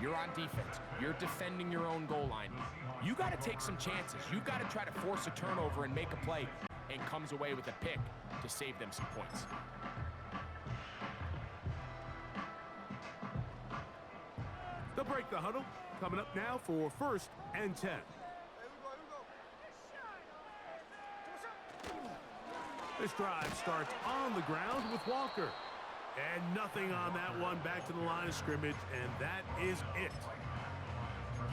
You're on defense. You're defending your own goal line. You got to take some chances. You've got to try to force a turnover and make a play, and comes away with a pick to save them some points. They'll break the huddle. Coming up now for 1st and 10. This drive starts on the ground with Walker. And nothing on that one, back to the line of scrimmage, and that is it.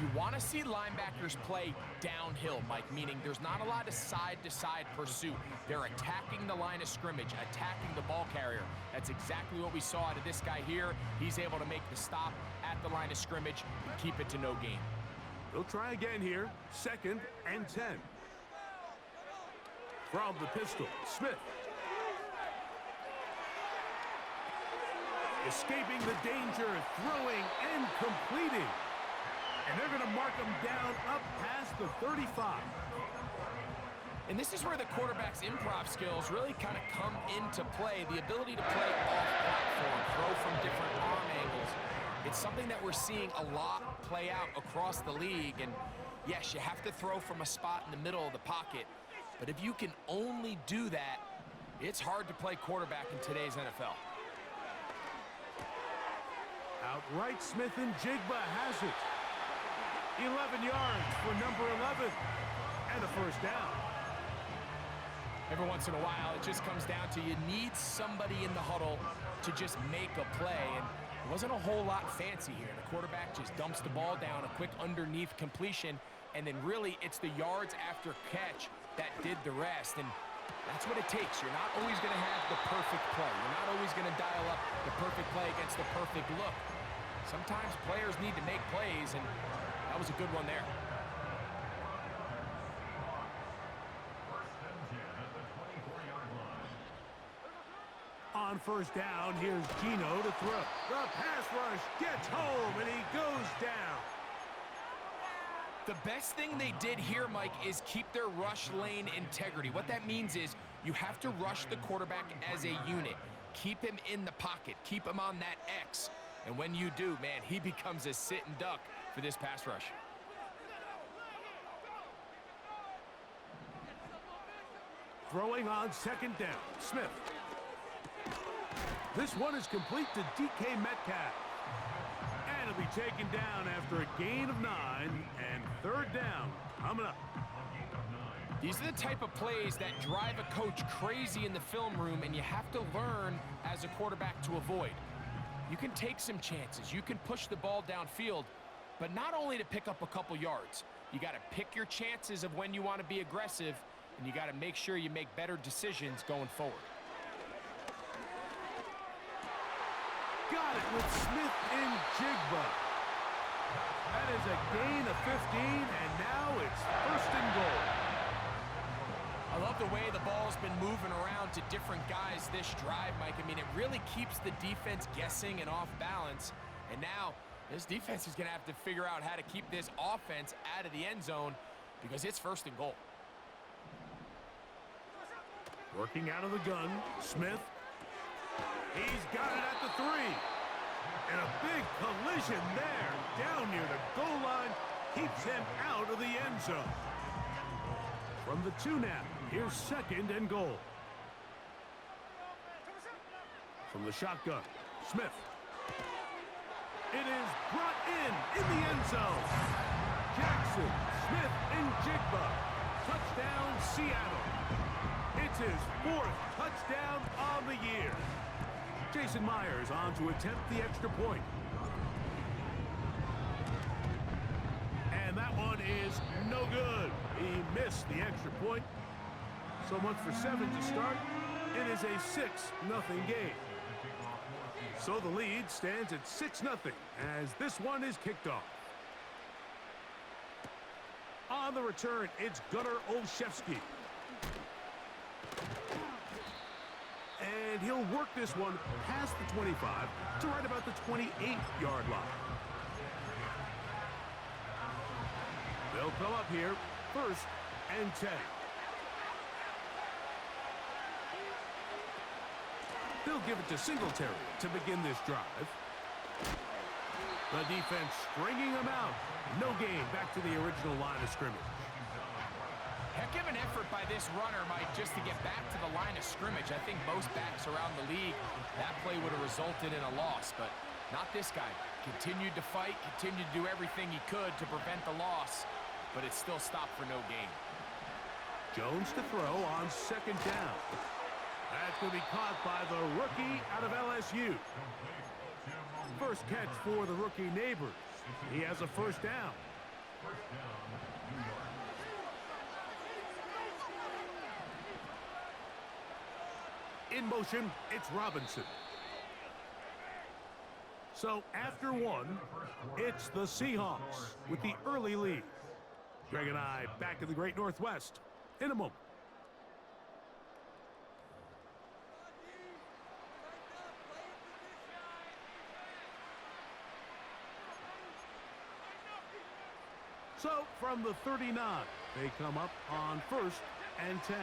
You want to see linebackers play downhill, Mike, meaning there's not a lot of side-to-side pursuit. They're attacking the line of scrimmage, attacking the ball carrier. That's exactly what we saw out of this guy here. He's able to make the stop at the line of scrimmage and keep it to no gain. They'll try again here, 2nd and 10. From the pistol, Smith. Escaping the danger, throwing and completing. And they're going to mark him down up past the 35. And this is where the quarterback's improv skills really kind of come into play. The ability to play off-platform, throw from different arm angles. It's something that we're seeing a lot play out across the league. And yes, you have to throw from a spot in the middle of the pocket. But if you can only do that, it's hard to play quarterback in today's NFL. Outright Smith and Jigba has it. 11 yards for number 11. And a 1st down. Every once in a while, it just comes down to you need somebody in the huddle to just make a play. And it wasn't a whole lot fancy here. The quarterback just dumps the ball down, a quick underneath completion, and then really it's the yards after catch that did the rest. And that's what it takes. You're not always going to have the perfect play. You're not always going to dial up the perfect play against the perfect look. Sometimes players need to make plays, and that was a good one there. On 1st down, here's Gino to throw. The pass rush gets home, and he goes down. The best thing they did here, Mike, is keep their rush lane integrity. What that means is you have to rush the quarterback as a unit. Keep him in the pocket. Keep him on that X. And when you do, man, he becomes a sit and duck for this pass rush. Throwing on 2nd down, Smith. This one is complete to DK Metcalf. And it'll be taken down after a gain of 9, and 3rd down coming up. These are the type of plays that drive a coach crazy in the film room, and you have to learn as a quarterback to avoid. You can take some chances. You can push the ball downfield, but not only to pick up a couple yards. You got to pick your chances of when you want to be aggressive, and you got to make sure you make better decisions going forward. Got it with Smith and Jigba. That is a gain of 15, and now it's 1st and goal. I love the way the ball's been moving around to different guys this drive, Mike. I mean, it really keeps the defense guessing and off balance. And now this defense is going to have to figure out how to keep this offense out of the end zone because it's 1st and goal. Working out of the gun, Smith. He's got it at the 3. And a big collision there, down near the goal line, keeps him out of the end zone. From the 2 now, here's 2nd and goal. From the shotgun, Smith. It is brought in the end zone. Jackson, Smith, and Jigba. Touchdown, Seattle. It's his 4th touchdown on the year. Jason Myers on to attempt the extra point. And that one is no good. He missed the extra point. So much for 7 to start. It is a 6-0 game. So the lead stands at 6-0 as this one is kicked off. On the return, it's Gunnar Olszewski. And he'll work this one past the 25 to right about the 28-yard line. They'll come up here, 1st and 10. They'll give it to Singletary to begin this drive. The defense stringing them out. No gain. Back to the original line of scrimmage. Heck of an effort by this runner, Mike, just to get back to the line of scrimmage. I think most backs around the league, that play would have resulted in a loss, but not this guy. Continued to fight, continued to do everything he could to prevent the loss, but it still stopped for no gain. Jones to throw on second down. That's going to be caught by the rookie out of LSU. First catch for the rookie neighbors. He has a first down. In motion, it's Robinson. So after one, it's the Seahawks with the early lead. Greg and I back in the Great Northwest in a moment. So from the 39, they come up on 1st and 10.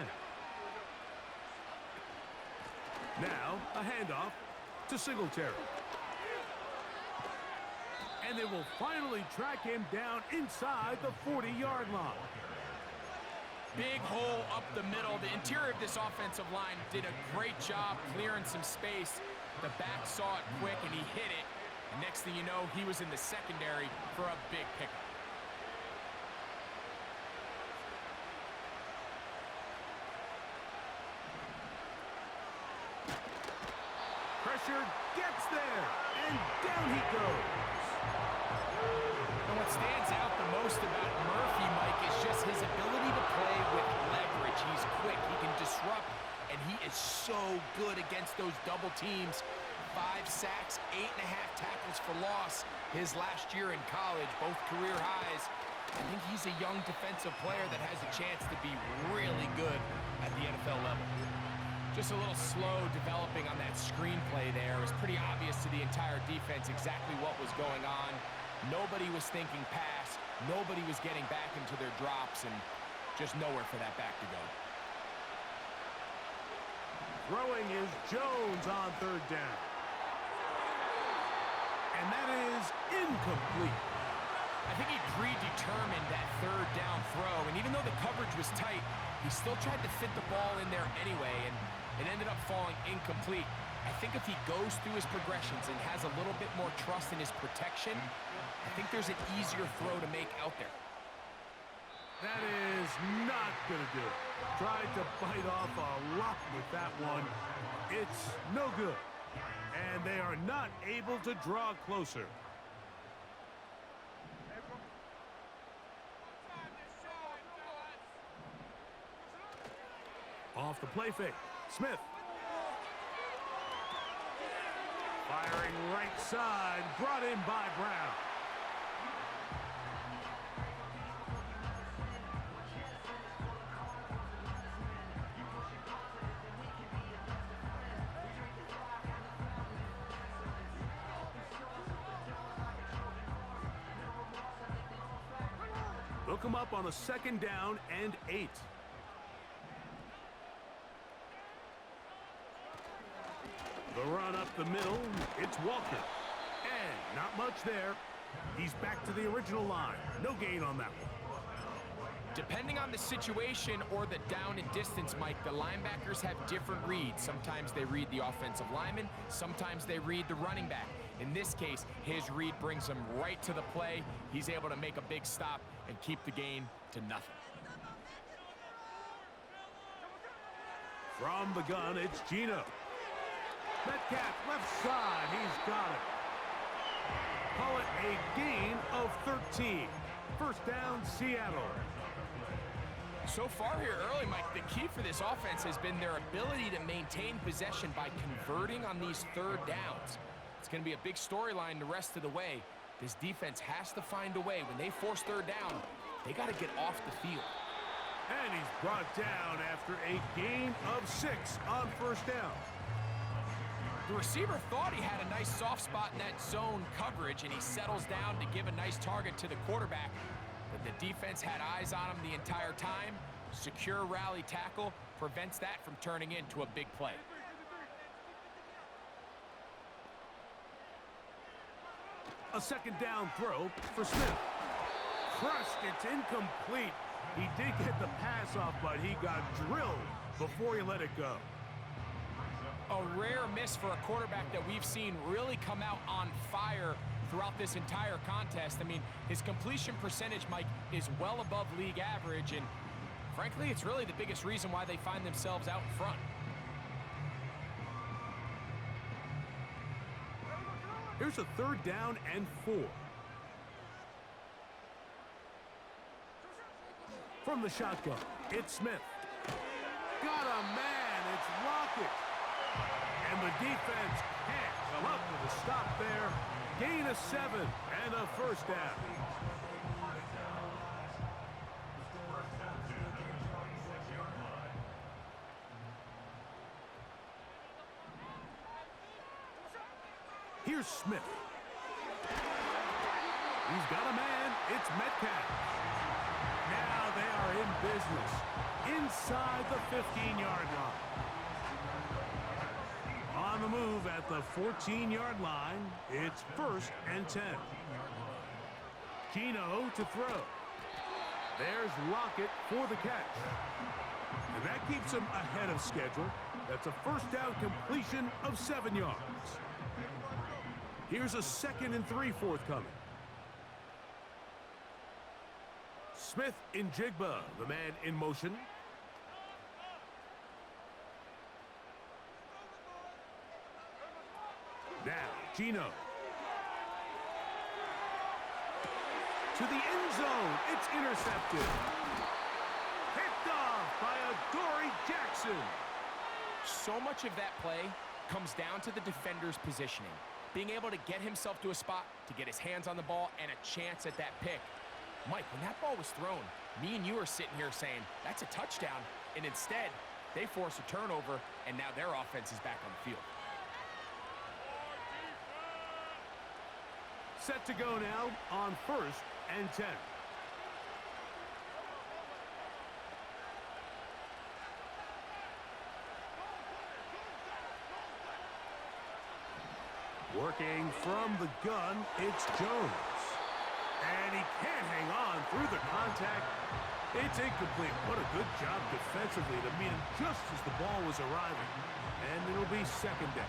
Now a handoff to Singletary. And they will finally track him down inside the 40-yard line. Big hole up the middle. The interior of this offensive line did a great job clearing some space. The back saw it quick, and he hit it. And next thing you know, he was in the secondary for a big pickup. Pressure gets there, and down he goes. And what stands out the most about Murphy, Mike, is just his ability to play with leverage. He's quick, he can disrupt, and he is so good against those double teams. 5 sacks, 8.5 tackles for loss his last year in college, both career highs. I think he's a young defensive player that has a chance to be really good at the NFL level. Just a little slow developing on that screenplay there. It was pretty obvious to the entire defense exactly what was going on. Nobody was thinking pass. Nobody was getting back into their drops, and just nowhere for that back to go. Throwing is Jones on 3rd down. And that is incomplete. I think he predetermined that 3rd down throw, and even though the coverage was tight, he still tried to fit the ball in there anyway, and it ended up falling incomplete. I think if he goes through his progressions and has a little bit more trust in his protection, I think there's an easier throw to make out there. That is not going to do it. Tried to bite off a lot with that one. It's no good. And they are not able to draw closer. Off the play fake. Smith. Firing right side. Brought in by Brown. They'll come up on a 2nd down and 8. The run up the middle, it's Walker. And not much there. He's back to the original line. No gain on that one. Depending on the situation or the down and distance, Mike, the linebackers have different reads. Sometimes they read the offensive lineman. Sometimes they read the running back. In this case, his read brings him right to the play. He's able to make a big stop and keep the gain to nothing. From the gun, it's Gino. Metcalf, left side, he's got it. Call it a gain of 13. 1st down, Seattle. So far here early, Mike, the key for this offense has been their ability to maintain possession by converting on these 3rd downs. It's going to be a big storyline the rest of the way. This defense has to find a way. When they force 3rd down, they got to get off the field. And he's brought down after a gain of 6 on 1st down. The receiver thought he had a nice soft spot in that zone coverage, and he settles down to give a nice target to the quarterback. But the defense had eyes on him the entire time. Secure rally tackle prevents that from turning into a big play. A second down throw for Smith. Crushed, it's incomplete. He did get the pass off, but he got drilled before he let it go. A rare miss for a quarterback that we've seen really come out on fire throughout this entire contest. I mean, his completion percentage, Mike, is well above league average, and frankly, it's really the biggest reason why they find themselves out in front. Here's a 3rd down and 4. From the shotgun, it's Smith. Got a man, it's Lockett. And the defense can't come up with a stop there. Gain of 7 and a 1st down. Here's Smith. He's got a man. It's Metcalf. Now they are in business inside the 15-yard line. On the move at the 14-yard line, it's 1st and 10. Gino to throw. There's Lockett for the catch. And that keeps him ahead of schedule. That's a 1st down completion of 7 yards. Here's a 2nd and 3 forthcoming. Smith in Jigba, the man in motion. Now, Gino. To the end zone. It's intercepted. Picked off by Adoree Jackson. So much of that play comes down to the defender's positioning. Being able to get himself to a spot, to get his hands on the ball, and a chance at that pick. Mike, when that ball was thrown, me and you are sitting here saying, that's a touchdown. And instead, they force a turnover, and now their offense is back on the field. Set to go now on 1st and 10. Working from the gun, it's Jones. And he can't hang on through the contact. It's incomplete. What a good job defensively to meet him just as the ball was arriving. And it'll be 2nd down.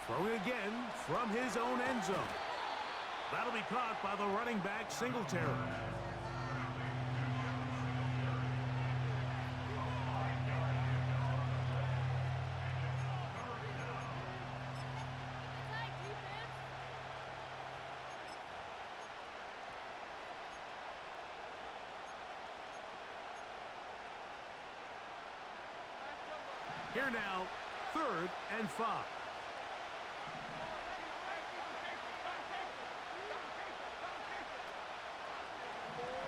Throwing again from his own end zone. That'll be caught by the running back, Singletary. Here now, 3rd and 5.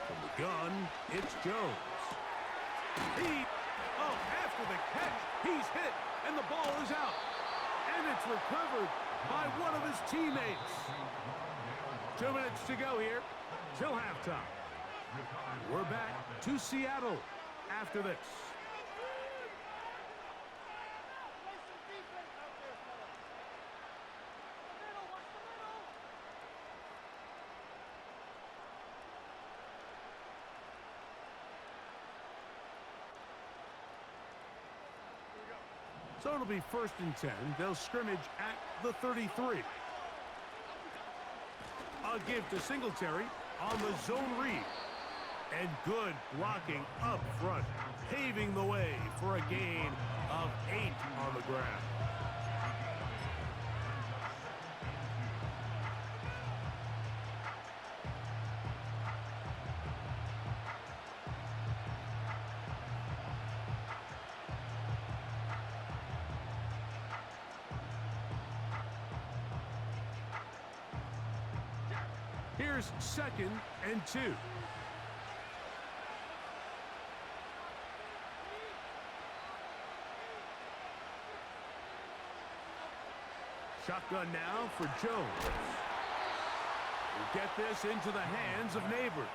From the gun, it's Jones. After the catch, he's hit, and the ball is out. And it's recovered by one of his teammates. 2 minutes to go here till halftime. We're back to Seattle after this. So it'll be 1st and 10. They'll scrimmage at the 33. A give to Singletary on the zone read. And good blocking up front, paving the way for a gain of 8 on the ground. Here's 2nd and 2. Shotgun now for Jones. We'll get this into the hands of Neighbors.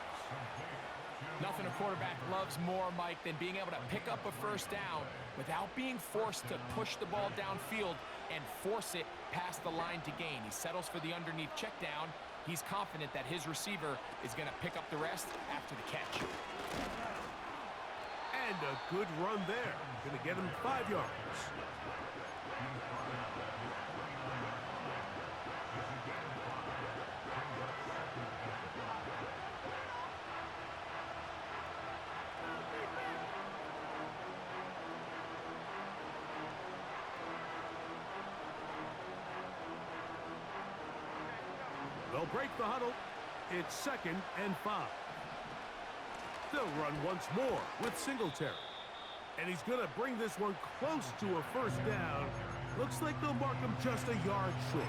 Nothing a quarterback loves more, Mike, than being able to pick up a first down without being forced to push the ball downfield and force it past the line to gain. He settles for the underneath check down. He's confident that his receiver is going to pick up the rest after the catch. And a good run there. Going to get him 5 yards. They'll break the huddle. It's 2nd and 5. They'll run once more with Singletary. And he's going to bring this one close to a first down. Looks like they'll mark him just a yard short.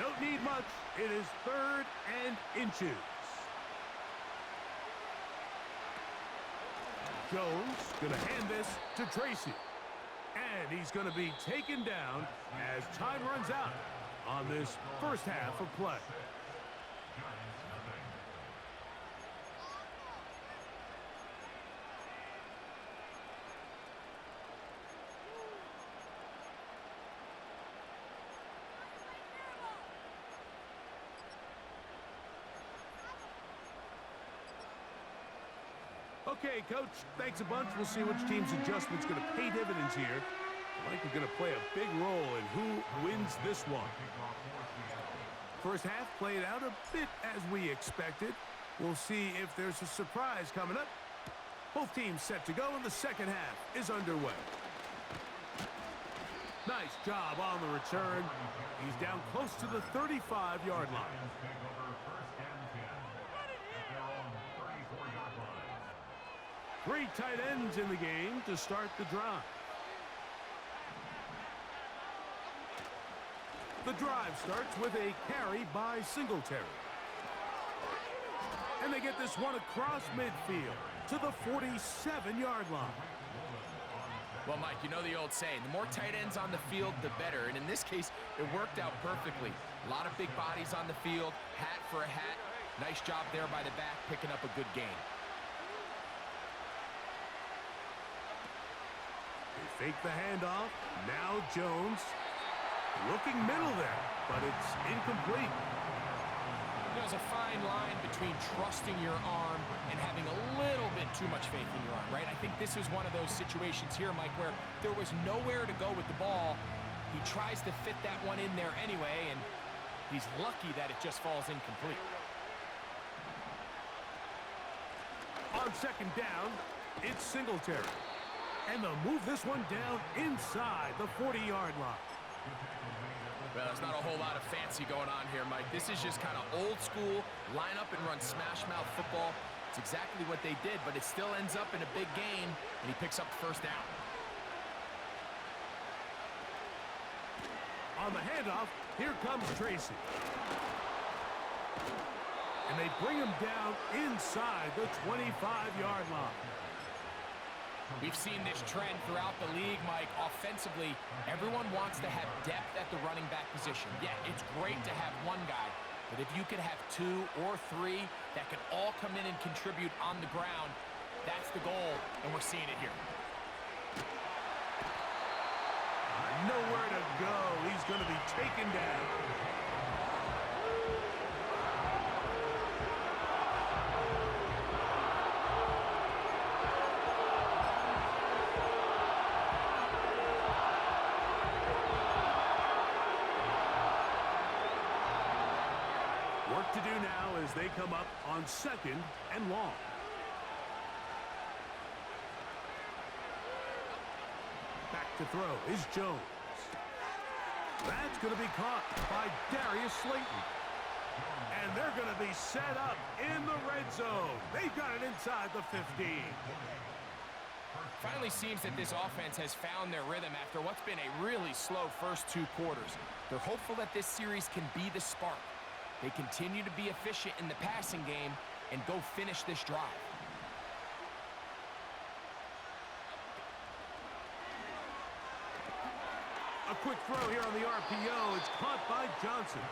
Don't need much. It is 3rd and inches. Jones going to hand this to Tracy. And he's going to be taken down as time runs out on this first half of play. Okay, Coach, thanks a bunch. We'll see which team's adjustment's going to pay dividends here. I think we're going to play a big role in who wins this one. First half played out a bit as we expected. We'll see if there's a surprise coming up. Both teams set to go, and the second half is underway. Nice job on the return. He's down close to the 35-yard line. Three tight ends in the game to start the drive. The drive starts with a carry by Singletary. And they get this one across midfield to the 47-yard line. Well, Mike, you know the old saying, the more tight ends on the field, the better. And in this case, it worked out perfectly. A lot of big bodies on the field, hat for a hat. Nice job there by the back, picking up a good gain. Fake the handoff. Now Jones looking middle there, but it's incomplete. There's a fine line between trusting your arm and having a little bit too much faith in your arm, right? I think this is one of those situations here, Mike, where there was nowhere to go with the ball. He tries to fit that one in there anyway, and he's lucky that it just falls incomplete. On second down, it's Singletary. And they'll move this one down inside the 40-yard line. Well, there's not a whole lot of fancy going on here, Mike. This is just kind of old school, line up and run smash mouth football. It's exactly what they did, but it still ends up in a big gain, and he picks up the first down. On the handoff, here comes Tracy. And they bring him down inside the 25-yard line. We've seen this trend throughout the league, Mike. Offensively, everyone wants to have depth at the running back position. Yeah, it's great to have one guy, but if you could have 2 or 3 that can all come in and contribute on the ground, that's the goal, and we're seeing it here. Nowhere to go. He's going to be taken down. Work to do now as they come up on 2nd and long. Back to throw is Jones. That's going to be caught by Darius Slayton. And they're going to be set up in the red zone. They've got it inside the 15. Finally seems that this offense has found their rhythm after what's been a really slow first 2 quarters. They're hopeful that this series can be the spark. They continue to be efficient in the passing game and go finish this drive. A quick throw here on the RPO. It's caught by Johnson.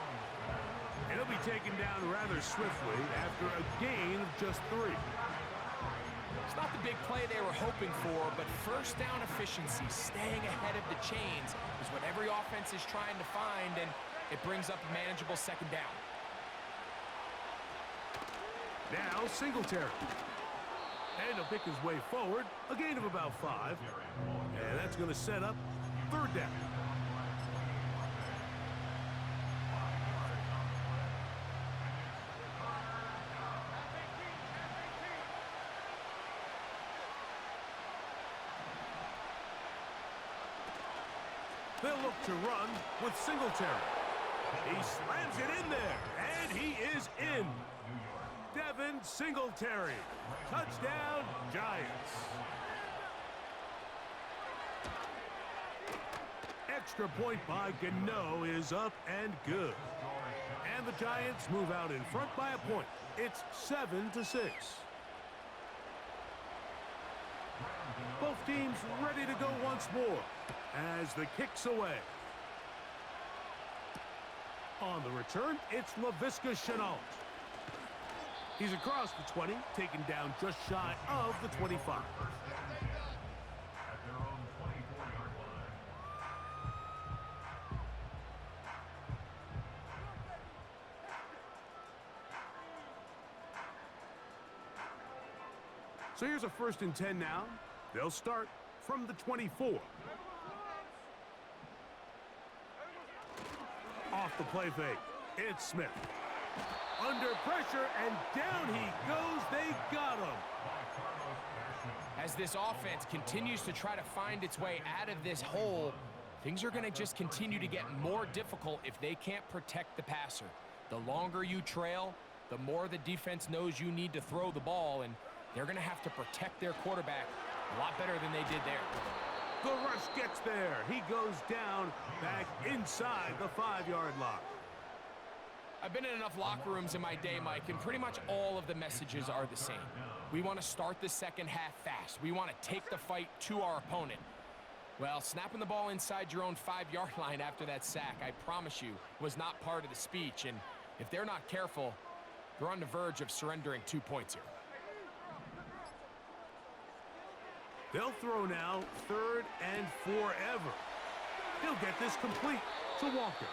And he'll be taken down rather swiftly after a gain of just 3. It's not the big play they were hoping for, but first down efficiency, staying ahead of the chains, is what every offense is trying to find, and it brings up a manageable second down. Now Singletary. And he'll pick his way forward, a gain of about 5. And that's going to set up third down. They'll look to run with Singletary. He slams it in there, and he is in. Devin Singletary. Touchdown, Giants. Extra point by Gano is up and good. And the Giants move out in front by a point. It's 7-6. Both teams ready to go once more as the kick's away. On the return, it's Laviska Shenault. He's across the 20, taken down just shy of the 25. So here's a 1st and 10 now. They'll start from the 24. Off the play fake, it's Smith. Under pressure, and down he goes. They got him. As this offense continues to try to find its way out of this hole, things are going to just continue to get more difficult if they can't protect the passer. The longer you trail, the more the defense knows you need to throw the ball, and they're going to have to protect their quarterback a lot better than they did there. The rush gets there. He goes down back inside the 5-yard line. I've been in enough locker rooms in my day, Mike, and pretty much all of the messages are the same. We want to start the second half fast. We want to take the fight to our opponent. Well, snapping the ball inside your own 5-yard line after that sack, I promise you, was not part of the speech. And if they're not careful, they're on the verge of surrendering 2 points here. They'll throw now, 3rd and forever. He'll get this complete to Walker.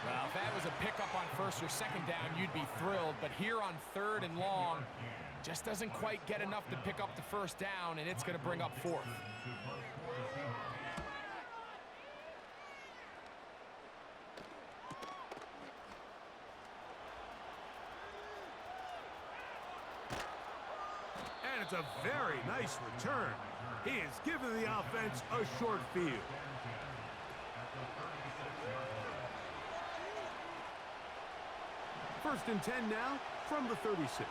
Well, if that was a pickup on 1st or 2nd down, you'd be thrilled. But here on 3rd and long, just doesn't quite get enough to pick up the 1st down, and it's going to bring up 4th. And it's a very nice return. He has given the offense a short field. First and 10 now from the 36.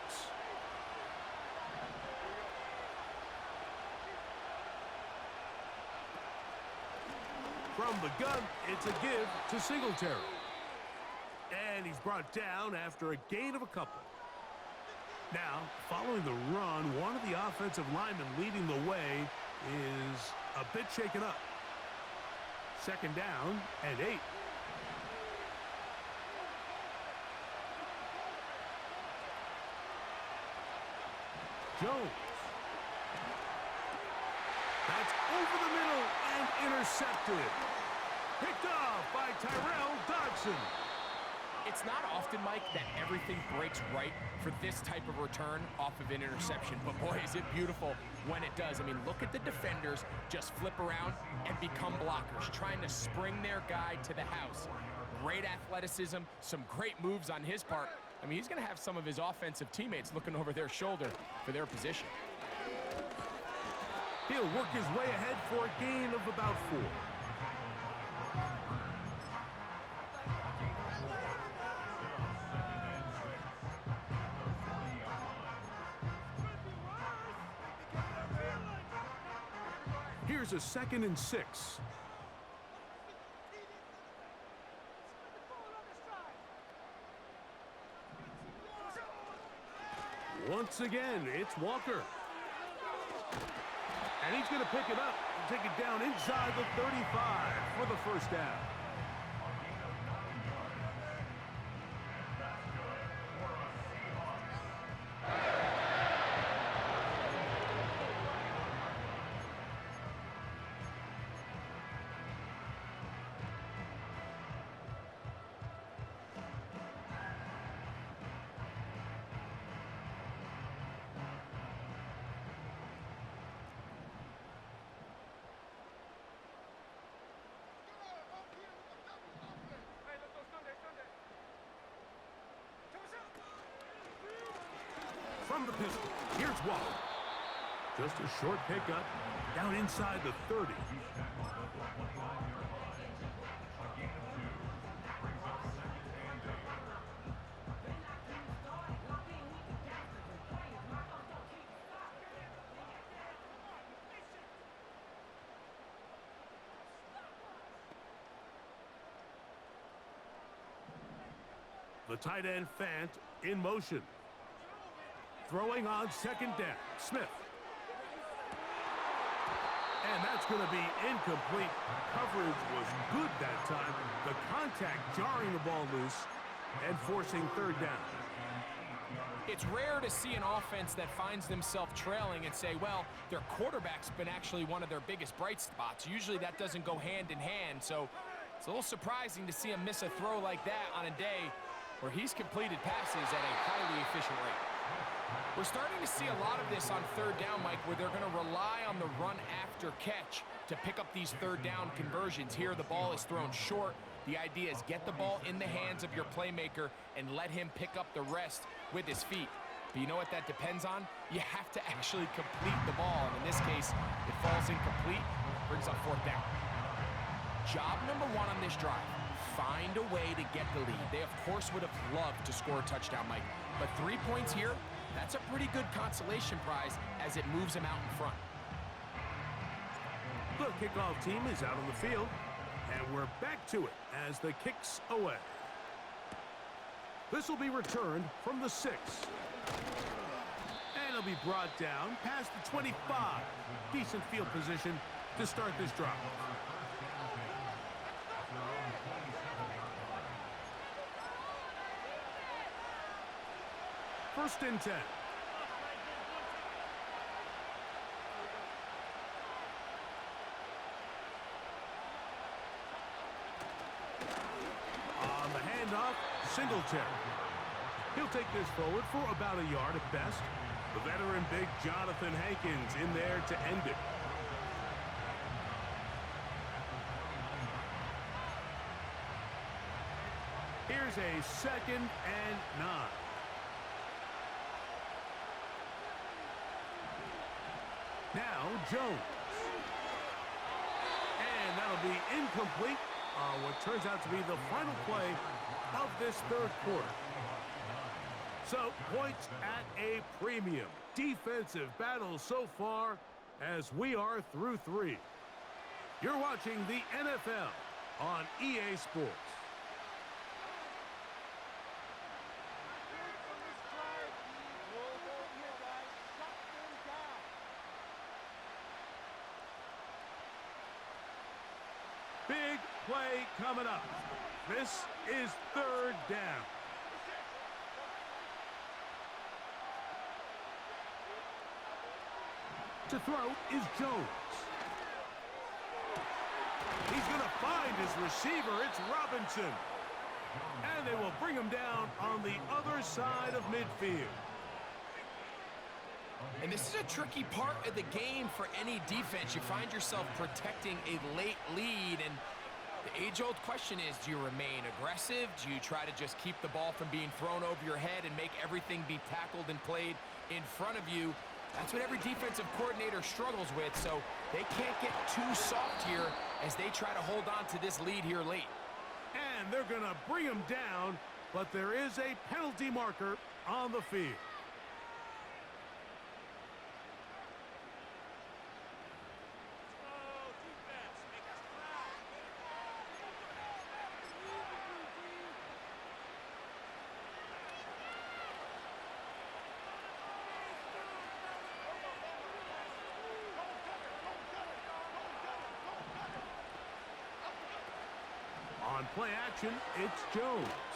From the gun, it's a give to Singletary. And he's brought down after a gain of a couple. Now, following the run, one of the offensive linemen leading the way is a bit shaken up. 2nd down and 8. Jones. That's over the middle and intercepted. Picked off by Tyrell Dodson. It's not often, Mike, that everything breaks right for this type of return off of an interception. But boy, is it beautiful when it does. I mean, look at the defenders just flip around and become blockers, trying to spring their guy to the house. Great athleticism, some great moves on his part. I mean, he's going to have some of his offensive teammates looking over their shoulder for their position. He'll work his way ahead for a gain of about 4. Here's a 2nd and 6. Once again, it's Walker. And he's going to pick it up and take it down inside the 35 for the first down. From the pistol, here's Walker. Just a short pickup, down inside the 30. The tight end Fant in motion. Throwing on second down, Smith. And that's going to be incomplete. Coverage was good that time. The contact jarring the ball loose and forcing third down. It's rare to see an offense that finds themselves trailing and say, well, their quarterback's been actually one of their biggest bright spots. Usually that doesn't go hand in hand, so it's a little surprising to see him miss a throw like that on a day where he's completed passes at a highly efficient rate. We're starting to see a lot of this on third down, Mike, where they're going to rely on the run after catch to pick up these third down conversions. Here, the ball is thrown short. The idea is get the ball in the hands of your playmaker and let him pick up the rest with his feet. But you know what that depends on? You have to actually complete the ball. And in this case, it falls incomplete, brings up fourth down. Job number one on this drive, find a way to get the lead. They, of course, would have loved to score a touchdown, Mike. But 3 points here, that's a pretty good consolation prize as it moves them out in front. The kickoff team is out on the field, and we're back to it as the kick's away. This will be returned from the 6. And it'll be brought down past the 25. Decent field position to start this drive. First and 10. On the handoff, Singletary. He'll take this forward for about a yard at best. The veteran big Jonathan Hankins in there to end it. Here's a 2nd and 9. Now Jones. And that'll be incomplete on what turns out to be the final play of this third quarter. So, points at a premium. Defensive battle so far as we are through 3. You're watching the NFL on EA Sports. Big play coming up. This is third down. To throw is Jones. He's going to find his receiver. It's Robinson. And they will bring him down on the other side of midfield. And this is a tricky part of the game for any defense. You find yourself protecting a late lead, and the age-old question is, do you remain aggressive? Do you try to just keep the ball from being thrown over your head and make everything be tackled and played in front of you? That's what every defensive coordinator struggles with, so they can't get too soft here as they try to hold on to this lead here late. And they're going to bring him down, but there is a penalty marker on the field. play action, it's Jones.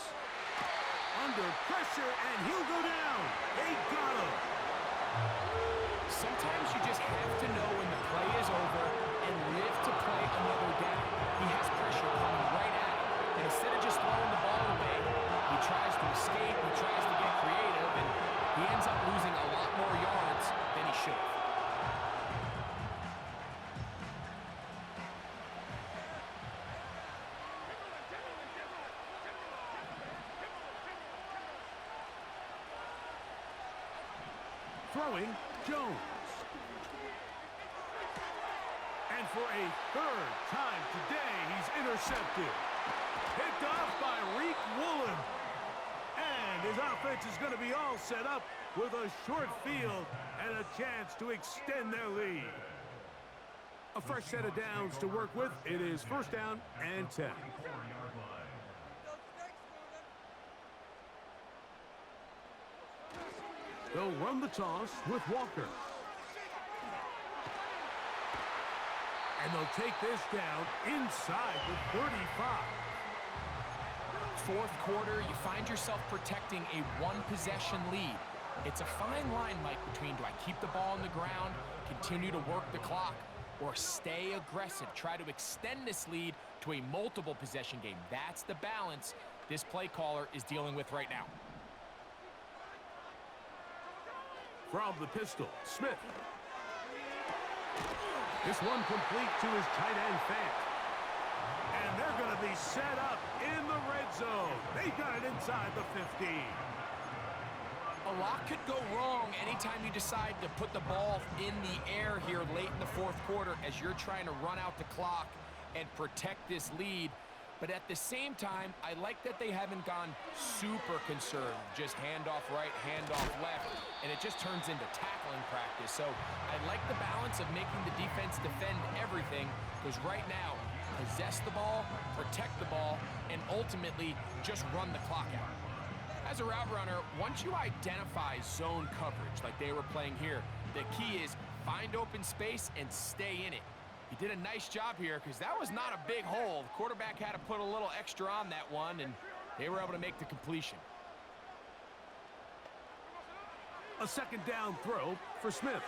Under pressure, and he'll go down. They got him. Sometimes you just have to know when the play is over and live to play another down. He has pressure coming right at him, and instead of just throwing the ball away, he tries to escape, he tries to get creative, and he ends up losing a lot more yards than he should have. Throwing, Jones. And for a third time today, he's intercepted. Picked off by Reek Woolen. And his offense is going to be all set up with a short field and a chance to extend their lead. A fresh set of downs to work with. It is first down and 10. They'll run the toss with Walker. And they'll take this down inside the 35. Fourth quarter, you find yourself protecting a one-possession lead. It's a fine line, Mike, between do I keep the ball on the ground, continue to work the clock, or stay aggressive, try to extend this lead to a multiple possession game. That's the balance this play caller is dealing with right now. From the pistol, Smith. This one complete to his tight end, Fant. And they're going to be set up in the red zone. They got it inside the 15. A lot could go wrong anytime you decide to put the ball in the air here late in the fourth quarter as you're trying to run out the clock and protect this lead. But at the same time, I like that they haven't gone super conservative. Just handoff right, handoff left, and it just turns into tackling practice. So I like the balance of making the defense defend everything, because right now, possess the ball, protect the ball, and ultimately just run the clock out. As a route runner, once you identify zone coverage like they were playing here, the key is find open space and stay in it. He did a nice job here because that was not a big hole. The quarterback had to put a little extra on that one, and they were able to make the completion. A second down throw for Smith.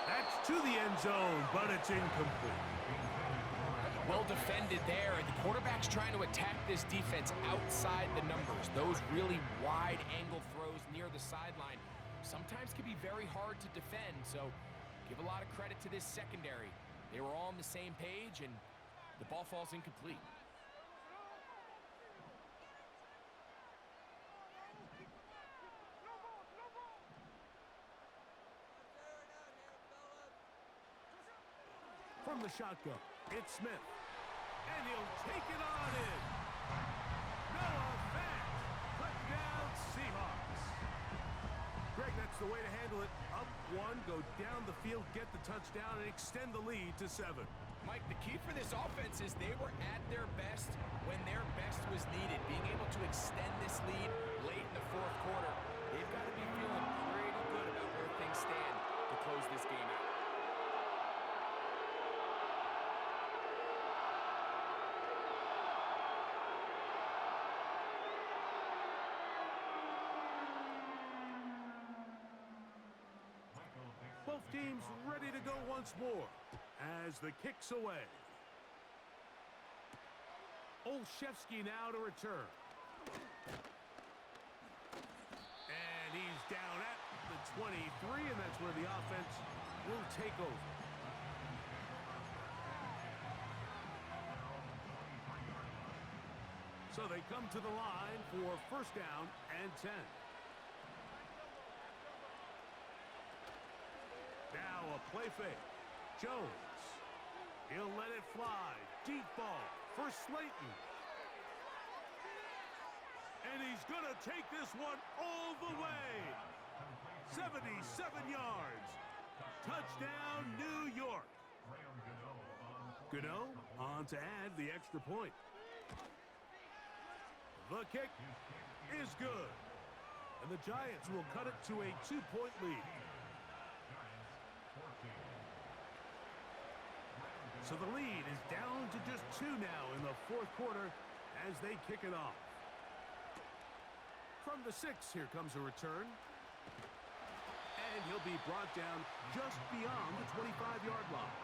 That's to the end zone, but it's incomplete. Well defended there, and the quarterback's trying to attack this defense outside the numbers. Those really wide angle throws near the sideline sometimes can be very hard to defend, so give a lot of credit to this secondary. They were all on the same page, and the ball falls incomplete. From the shotgun, it's Smith. And he'll take it on in. Noah Fant. Touchdown, Seahawks. Greg, that's the way to handle it. Up one, go down the field, get the touchdown, and extend the lead to 7. Mike, the key for this offense is they were at their best when their best was needed. Being able to extend this lead late in the fourth quarter, they've got to be feeling pretty good about where things stand to close this game out. Both teams ready to go once more as the kick's away. Olszewski now to return. And he's down at the 23, and that's where the offense will take over. So they come to the line for first down and 10. Now a play fake. Jones. He'll let it fly. Deep ball for Slayton. And he's going to take this one all the way. 77 yards. Touchdown, New York. Gano on to add the extra point. The kick is good. And the Giants will cut it to a 2-point lead. So the lead is down to just 2 now in the fourth quarter as they kick it off. From the 6, here comes a return. And he'll be brought down just beyond the 25-yard line.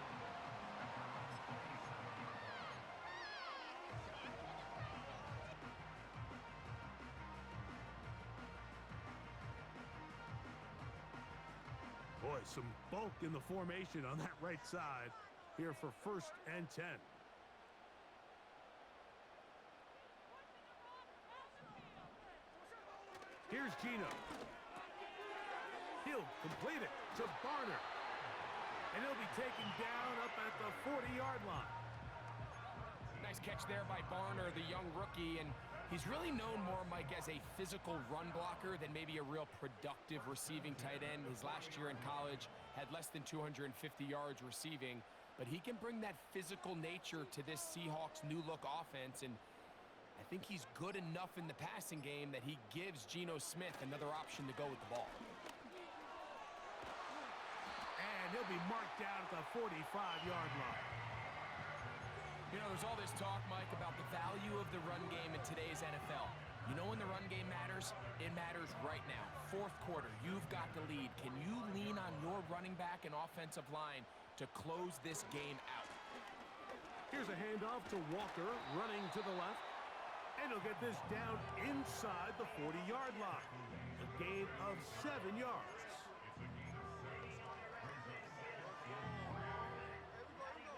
Boy, some bulk in the formation on that right side here for 1st and 10. Here's Gino. He'll complete it to Barner. And he'll be taken down up at the 40-yard line. Nice catch there by Barner, the young rookie, and he's really known more, Mike, as a physical run blocker than maybe a real productive receiving tight end. His last year in college had less than 250 yards receiving, but he can bring that physical nature to this Seahawks new-look offense, and I think he's good enough in the passing game that he gives Geno Smith another option to go with the ball. And he'll be marked down at the 45-yard line. You know, there's all this talk, Mike, about the value of the run game in today's NFL. You know when the run game matters? It matters right now. 4th quarter, you've got the lead. Can you lean on your running back and offensive line to close this game out? Here's a handoff to Walker, running to the left. And he'll get this down inside the 40-yard line. A gain of 7 yards.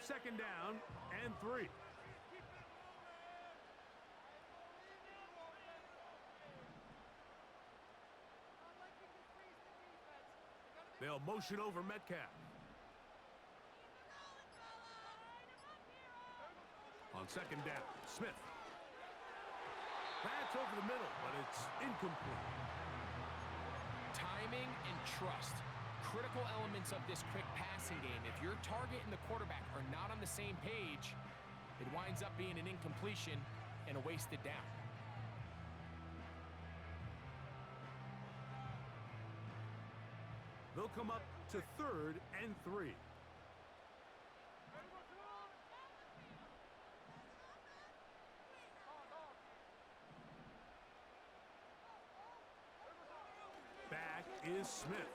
Second down and 3. They'll motion over Metcalf. On second down, Smith. That's over the middle, but it's incomplete. Timing and trust. Critical elements of this quick passing game. If your target and the quarterback are not on the same page, it winds up being an incompletion and a wasted down. They'll come up to 3rd and 3. Back is Smith.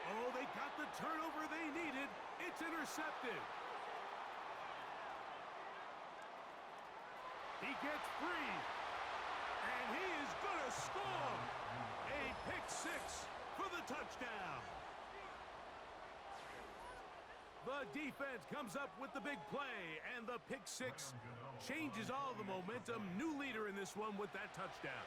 Oh, they got the turnover they needed. It's intercepted. He gets free. And he is going to score. A pick 6 for the touchdown. The defense comes up with the big play, and the pick 6 changes all the momentum. New leader in this one with that touchdown.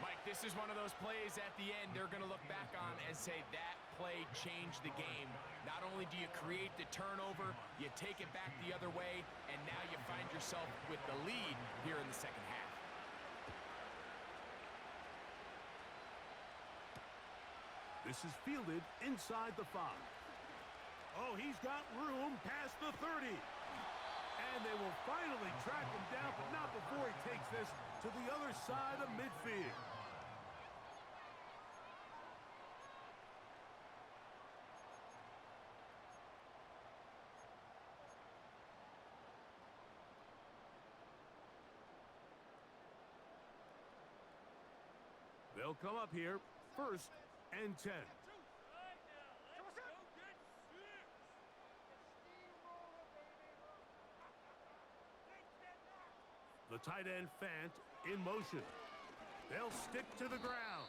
Mike, this is one of those plays at the end they're going to look back on and say that play changed the game. Not only do you create the turnover, you take it back the other way, and now you find yourself with the lead here in the second half. This is fielded inside the 5. Oh, he's got room past the 30. And they will finally track him down, but not before he takes this to the other side of midfield. They'll come up here, 1st and 10. The tight end Fant in motion. They'll stick to the ground.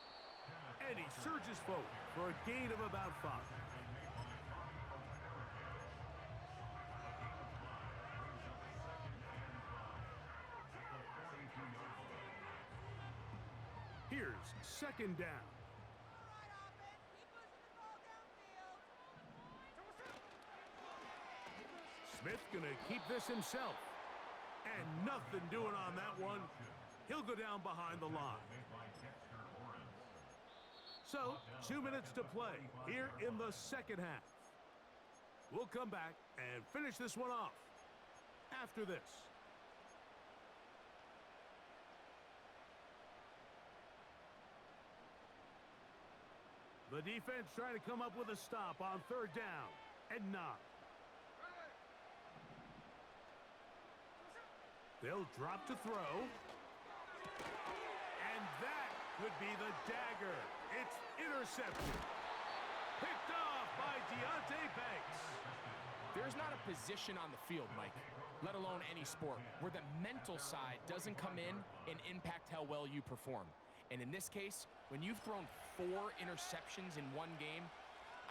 And he surges forward for a gain of about 5. Here's second down. Smith's going to keep this himself. And nothing doing on that one. He'll go down behind the line. So, 2 minutes to play here in the second half. We'll come back and finish this one off after this. The defense trying to come up with a stop on 3rd down and 9. They'll drop to throw. And that could be the dagger. It's intercepted. Picked off by Deontay Banks. There's not a position on the field, Mike, let alone any sport, where the mental side doesn't come in and impact how well you perform. And in this case, when you've thrown 4 interceptions in one game,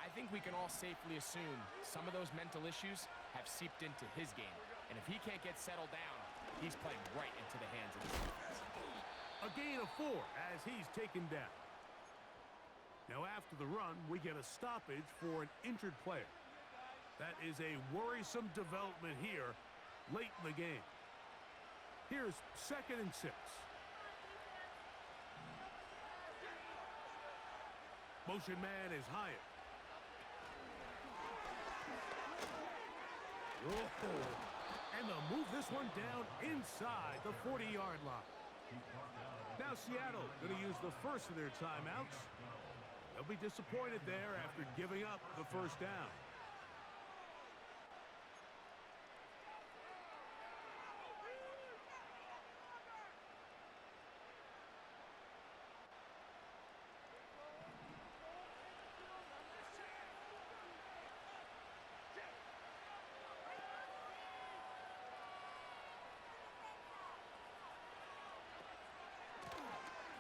I think we can all safely assume some of those mental issues have seeped into his game. And if he can't get settled down, he's playing right into the hands of his defense. A gain of 4 as he's taken down. Now after the run, we get a stoppage for an injured player. That is a worrisome development here late in the game. Here's 2nd and 6. Motion man is Hyatt. Whoa. And they'll move this one down inside the 40-yard line. Now Seattle going to use the first of their timeouts. They'll be disappointed there after giving up the first down.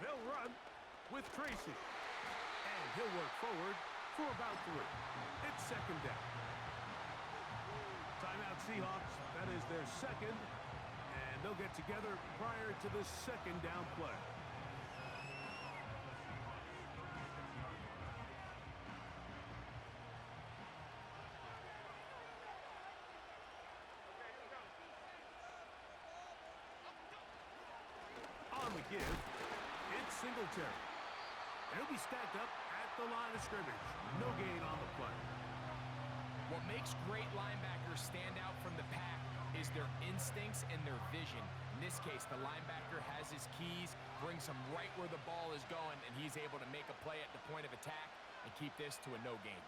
They'll run with Tracy. And he'll work forward for about 3. It's 2nd down. Timeout Seahawks. That is their 2nd. And they'll get together prior to the 2nd down play. On the give, it's Singletary. He'll be stacked up at the line of scrimmage. No gain on the play. What makes great linebackers stand out from the pack is their instincts and their vision. In this case, the linebacker has his keys, brings him right where the ball is going, and he's able to make a play at the point of attack and keep this to a no gain.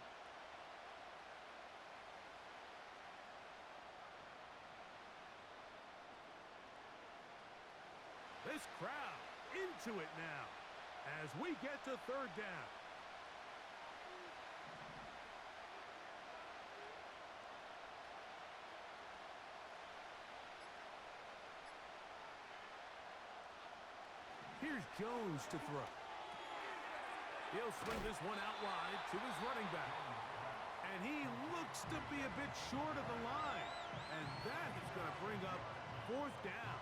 This crowd into it now as we get to 3rd down. Here's Jones to throw. He'll swing this one out wide to his running back. And he looks to be a bit short of the line. And that is going to bring up 4th down.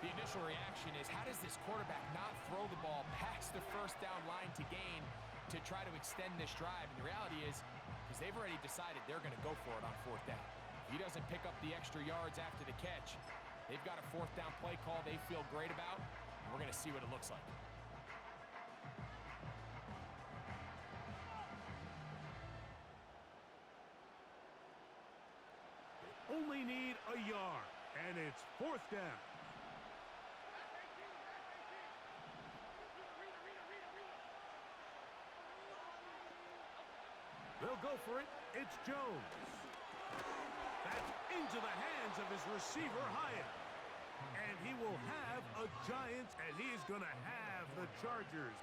The initial reaction is, how does this quarterback not throw the ball past the 1st down line to gain to try to extend this drive? And the reality is, because they've already decided they're going to go for it on 4th down. If he doesn't pick up the extra yards after the catch, they've got a 4th down play call they feel great about, and we're going to see what it looks like. Only need a yard, and it's 4th down. They'll go for it. It's Jones. That's into the hands of his receiver, Hyatt. And he will have a Giants, and he's going to have the Chargers.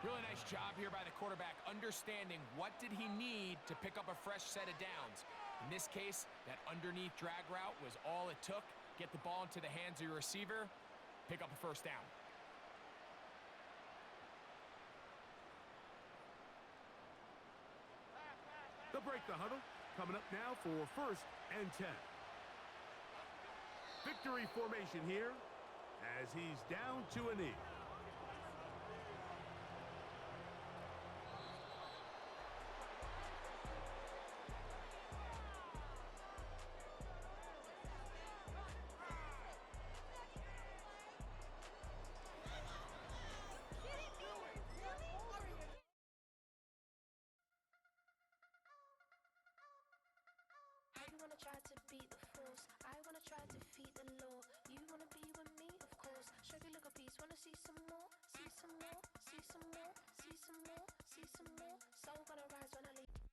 Really nice job here by the quarterback, understanding what did he need to pick up a fresh set of downs. In this case, that underneath drag route was all it took. Get the ball into the hands of your receiver, pick up a 1st down. They'll break the huddle. Coming up now for 1st and 10. Victory formation here as he's down to a knee. You wanna try to beat the force, I wanna try to defeat the law. You wanna be with me, of course. Show you look a piece, wanna see some more, see some more, see some more, see some more, see some more. So gonna rise when I leave.